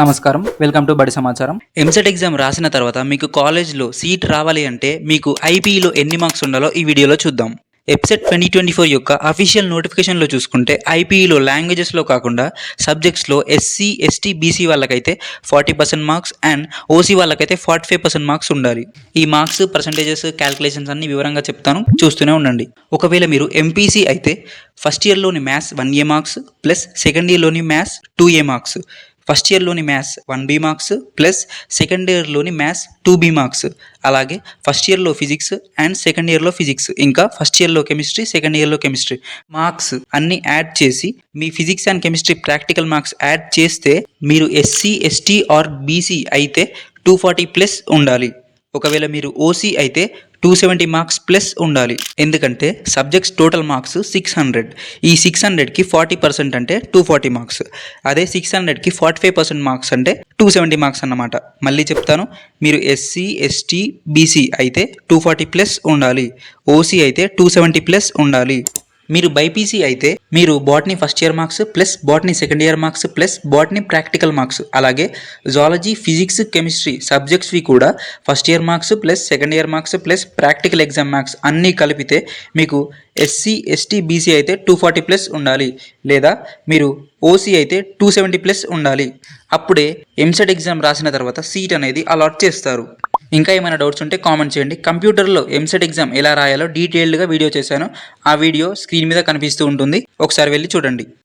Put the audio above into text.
నమస్కారం. Welcome to బడి సమాచారం. ఎంసెట్ ఎగ్జామ్ రాసిన తర్వాత మీకు కాలేజ్లో సీట్ రావాలి అంటే మీకు ఐపీఈలో ఎన్ని మార్క్స్ ఉండాలో ఈ వీడియోలో చూద్దాం. ఎప్సెట్ 2024 యొక్క అఫీషియల్ నోటిఫికేషన్లో చూసుకుంటే ఐపీఈలో లాంగ్వేజెస్లో కాకుండా సబ్జెక్ట్స్లో ఎస్సీ, ఎస్టీ, బీసీ వాళ్ళకైతే 40% మార్క్స్ అండ్ ఓసీ వాళ్ళకైతే 45% మార్క్స్ ఉండాలి. ఈ మార్క్స్ పర్సంటేజెస్ క్యాల్కులేషన్స్ అన్ని వివరంగా చెప్తాను, చూస్తూనే ఉండండి. ఒకవేళ మీరు ఎంపీసీ అయితే ఫస్ట్ ఇయర్లోని maths 1A marks plus second ఇయర్లోని మ్యాథ్స్ 2A మార్క్స్, ఫస్ట్ ఇయర్లోని maths 1B marks plus second ఇయర్లోని మ్యాథ్స్ 2B మార్క్స్, అలాగే ఫస్ట్ ఇయర్లో ఫిజిక్స్ అండ్ సెకండ్ ఇయర్లో ఫిజిక్స్, ఇంకా ఫస్ట్ ఇయర్లో కెమిస్ట్రీ, సెకండ్ ఇయర్లో కెమిస్ట్రీ మార్క్స్ అన్ని యాడ్ చేసి మీ physics and chemistry practical marks add చేస్తే మీరు ఎస్సీ, ఎస్టీ ఆర్ బీసీ అయితే 240 ప్లస్ ఉండాలి. ఒకవేళ మీరు ఓసీ అయితే 270 మార్క్స్ ప్లస్ ఉండాలి. ఎందుకంటే సబ్జెక్ట్స్ టోటల్ మార్క్స్ 600. ఈ 600కి 40% అంటే 240 మార్క్స్. అదే 600కి 45% మార్క్స్ అంటే 270 మార్క్స్ అన్నమాట. మళ్ళీ చెప్తాను, మీరు ఎస్సీ, ఎస్టీ, బీసీ అయితే 240 ప్లస్ ఉండాలి. ఓసీ అయితే 270 ప్లస్ ఉండాలి. మీరు బైపీసీ అయితే మీరు botany first year marks plus botany second year marks plus botany practical marks, అలాగే జువాలజీ, ఫిజిక్స్, కెమిస్ట్రీ సబ్జెక్ట్స్వి కూడా first year marks plus second year marks plus practical exam marks అన్నీ కలిపితే మీకు ఎస్సీ, ఎస్టీ, బీసీ అయితే 240 plus ఉండాలి. లేదా మీరు OC అయితే 270 ప్లస్ ఉండాలి. అప్పుడే ఎంసెట్ ఎగ్జామ్ రాసిన తర్వాత సీట్ అనేది అలాట్ చేస్తారు. ఇంకా ఏమైనా డౌట్స్ ఉంటే కామెంట్ చేయండి. కంప్యూటర్లో ఎంసెట్ ఎగ్జామ్ ఎలా రాయాలో డీటెయిల్డ్గా వీడియో చేశాను. ఆ వీడియో స్క్రీన్ మీద కనిపిస్తూ ఉంటుంది, ఒకసారి వెళ్ళి చూడండి.